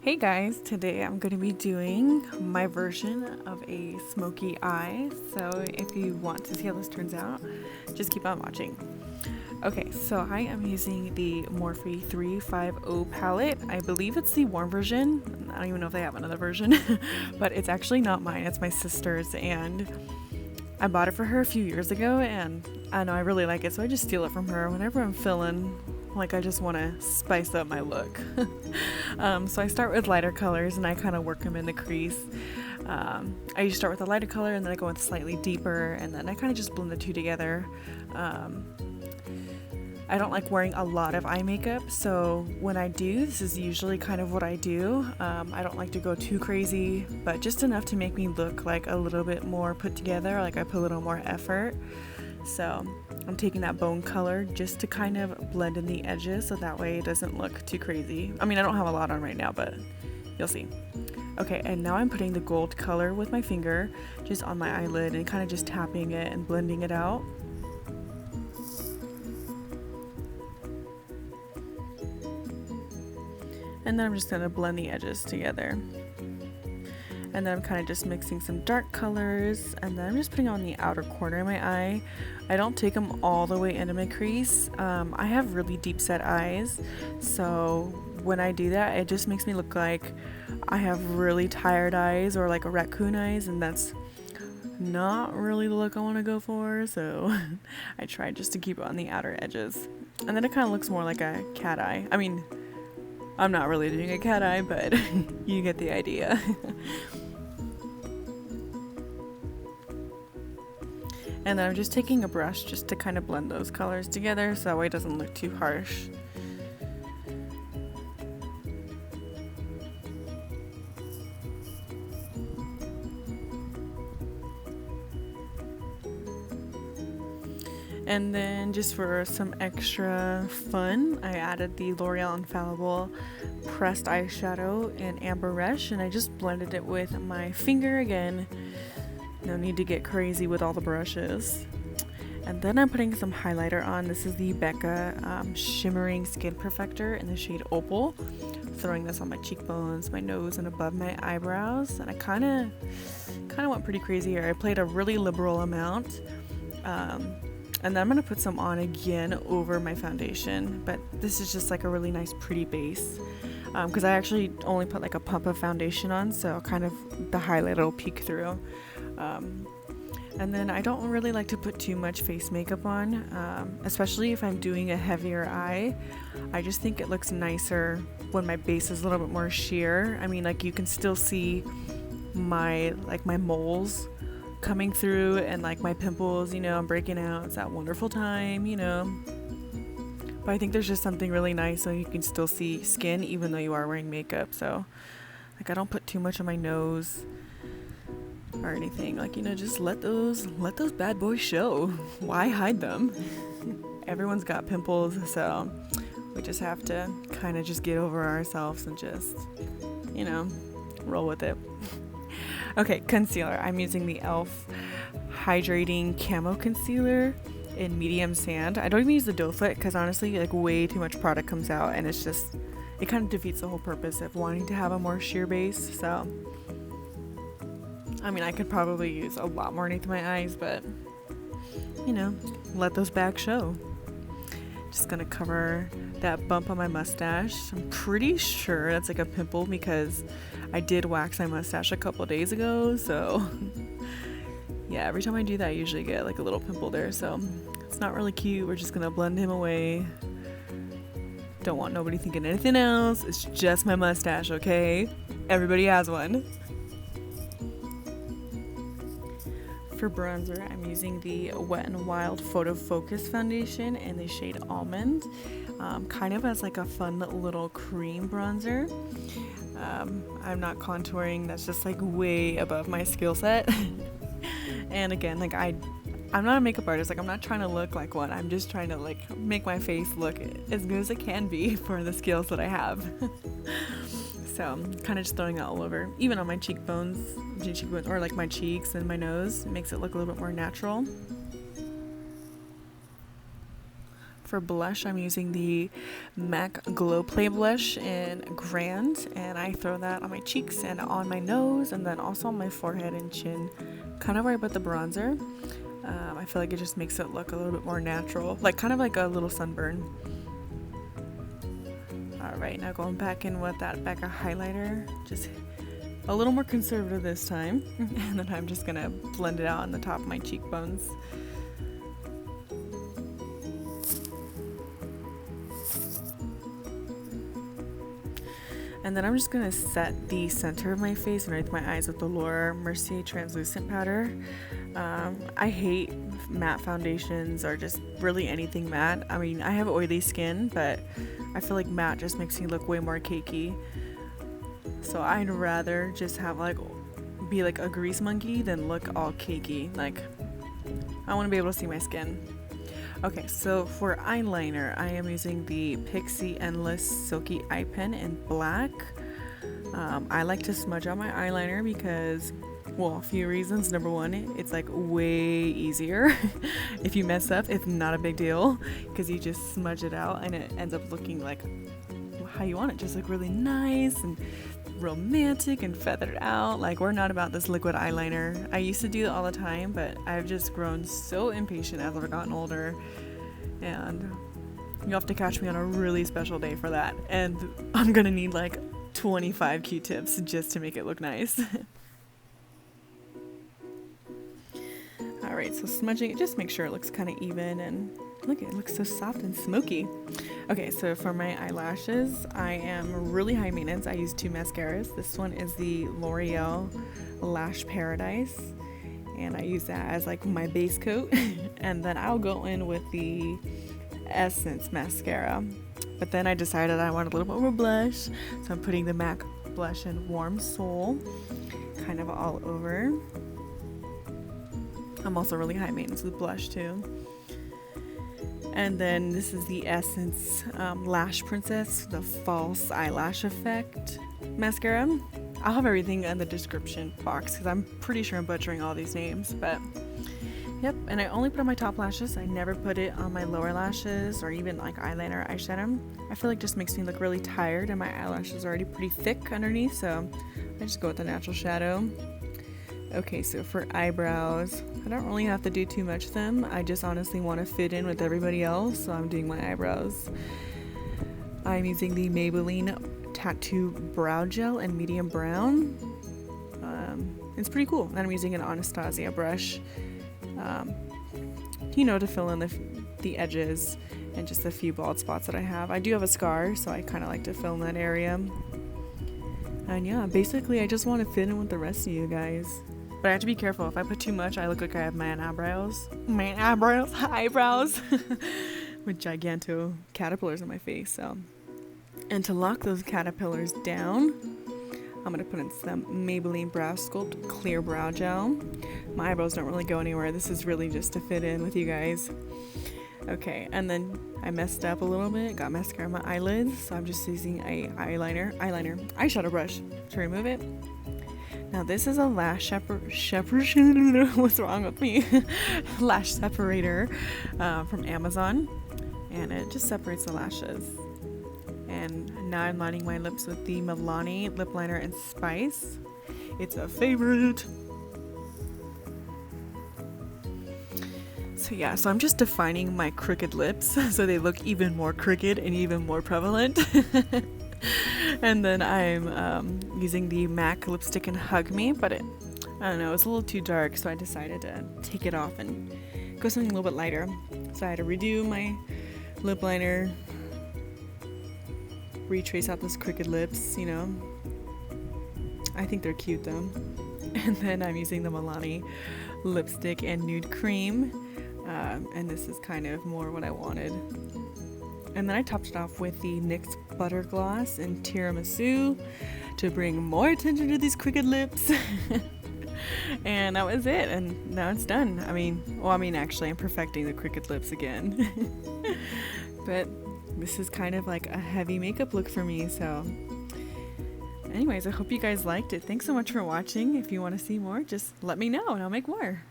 Hey guys, today I'm going to be doing my version of a smoky eye. So if you want to see how this turns out, just keep on watching. Okay, so I am using the Morphe 350 palette. I believe it's the warm version. I don't even know if they have another version, but it's actually not mine, it's my sister's, and I bought it for her a few years ago, and I know I really like it, so I just steal it from her whenever I'm feeling like I just want to spice up my look. So I start with lighter colors and I kind of work them in the crease. I usually start with a lighter color and then I go with slightly deeper, and then I kind of just blend the two together. I don't like wearing a lot of eye makeup, so when I do, this is usually kind of what I do. I don't like to go too crazy, but just enough to make me look like a little bit more put together, like I put a little more effort. So I'm taking that bone color just to kind of blend in the edges so that way it doesn't look too crazy. I mean, I don't have a lot on right now, but you'll see. Okay, and now I'm putting the gold color with my finger just on my eyelid and kind of just tapping it and blending it out. And then I'm just going to blend the edges together. And then I'm kind of just mixing some dark colors, and then I'm just putting on the outer corner of my eye. I don't take them all the way into my crease. I have really deep set eyes, so when I do that, it just makes me look like I have really tired eyes or like a raccoon eyes, and that's not really the look I want to go for, so I try just to keep it on the outer edges. And then it kind of looks more like a cat eye. I mean, I'm not really doing a cat eye, but you get the idea. And then I'm just taking a brush just to kind of blend those colors together so that way it doesn't look too harsh. And then just for some extra fun, I added the L'Oreal Infallible pressed eyeshadow in Amber Rush, and I just blended it with my finger again. No need to get crazy with all the brushes. And then I'm putting some highlighter on. This is the Becca Shimmering Skin Perfector in the shade Opal. Throwing this on my cheekbones, my nose, and above my eyebrows. And I kind of went pretty crazy here. I played a really liberal amount. And then I'm going to put some on again over my foundation. But this is just like a really nice pretty base. Because I actually only put like a pump of foundation on, so kind of the highlight will peek through. And then I don't really like to put too much face makeup on, especially if I'm doing a heavier eye. I just think it looks nicer when my base is a little bit more sheer. I mean, like you can still see my moles coming through and like my pimples, I'm breaking out. It's that wonderful time, But I think there's just something really nice so you can still see skin even though you are wearing makeup. So like I don't put too much on my nose or anything, like just let those bad boys show. Why hide them? Everyone's got pimples, so we just have to kind of just get over ourselves and just roll with it. Okay, concealer. I'm using the e.l.f. Hydrating Camo Concealer in medium sand. I don't even use the doe foot because honestly like way too much product comes out and it kind of defeats the whole purpose of wanting to have a more sheer base. So I mean, I could probably use a lot more underneath my eyes, but, let those bags show. Just gonna cover that bump on my mustache. I'm pretty sure that's like a pimple because I did wax my mustache a couple days ago, so yeah, every time I do that I usually get like a little pimple there, so it's not really cute. We're just gonna blend him away. Don't want nobody thinking anything else. It's just my mustache, okay? Everybody has one. For bronzer, I'm using the Wet n Wild Photo Focus foundation in the shade Almond, kind of as like a fun little cream bronzer. I'm not contouring, that's just like way above my skill set. And again, like I'm not a makeup artist, like I'm not trying to look like one, I'm just trying to like make my face look as good as it can be for the skills that I have. So I'm kind of just throwing that all over, even on my cheekbones, or like my cheeks and my nose. It makes it look a little bit more natural. For blush, I'm using the MAC Glow Play Blush in Grand, and I throw that on my cheeks and on my nose, and then also on my forehead and chin, kind of where I put the bronzer. I feel like it just makes it look a little bit more natural, like kind of like a little sunburn. Alright, now going back in with that Becca highlighter, just a little more conservative this time, and then I'm just gonna blend it out on the top of my cheekbones. And then I'm just going to set the center of my face underneath my eyes with the Laura Mercier translucent powder. I hate matte foundations or just really anything matte. I mean, I have oily skin, but I feel like matte just makes me look way more cakey. So I'd rather just have be like a grease monkey than look all cakey. Like, I want to be able to see my skin. Okay, so for eyeliner, I am using the Pixi Endless Silky Eye Pen in black. I like to smudge out my eyeliner because, well, a few reasons. Number one, it's like way easier. If you mess up, it's not a big deal because you just smudge it out and it ends up looking like how you want it, just like really nice and romantic and feathered out. Like, we're not about this liquid eyeliner. I used to do it all the time, but I've just grown so impatient as I've gotten older, and you'll have to catch me on a really special day for that, and I'm gonna need like 25 Q-tips just to make it look nice. Alright, so smudging it, just make sure it looks kind of even, and look, it looks so soft and smoky. Okay, so for my eyelashes, I am really high maintenance. I use two mascaras. This one is the L'Oreal Lash Paradise, and I use that as like my base coat. And then I'll go in with the Essence mascara. But then I decided I wanted a little bit more blush, so I'm putting the MAC blush in Warm Soul, kind of all over. I'm also really high maintenance with blush too. And then this is the Essence Lash Princess, the False Eyelash Effect mascara. I'll have everything in the description box because I'm pretty sure I'm butchering all these names, but yep. And I only put on my top lashes. I never put it on my lower lashes or even like eyeliner or eyeshadow. I feel like it just makes me look really tired, and my eyelashes are already pretty thick underneath, so I just go with the natural shadow. Okay, so for eyebrows, I don't really have to do too much of them. I just honestly want to fit in with everybody else, so I'm doing my eyebrows. I'm using the Maybelline Tattoo Brow Gel in medium brown. It's pretty cool. And I'm using an Anastasia brush, to fill in the edges and just a few bald spots that I have. I do have a scar, so I kind of like to fill in that area. And yeah, basically I just want to fit in with the rest of you guys. But I have to be careful. If I put too much, I look like I have eyebrows with giganto caterpillars on my face. So, and to lock those caterpillars down, I'm gonna put in some Maybelline Brow Sculpt Clear Brow Gel. My eyebrows don't really go anywhere. This is really just to fit in with you guys. Okay, and then I messed up a little bit, got mascara on my eyelids, so I'm just using a eyeshadow brush to remove it. Now this is a lash what's wrong with me? Lash separator from Amazon, and it just separates the lashes. And now I'm lining my lips with the Milani lip liner in Spice. It's a favorite. So yeah, so I'm just defining my crooked lips so they look even more crooked and even more prevalent. And then I'm using the MAC lipstick in Hug Me, but I don't know, it's a little too dark, so I decided to take it off and go something a little bit lighter. So I had to redo my lip liner, retrace out those crooked lips, I think they're cute though. And then I'm using the Milani lipstick and nude cream, and this is kind of more what I wanted. And then I topped it off with the NYX Butter Gloss in Tiramisu to bring more attention to these crooked lips. And that was it, and now it's done. Actually I'm perfecting the crooked lips again. But this is kind of like a heavy makeup look for me, so anyways, I hope you guys liked it. Thanks so much for watching. If you want to see more, just let me know and I'll make more.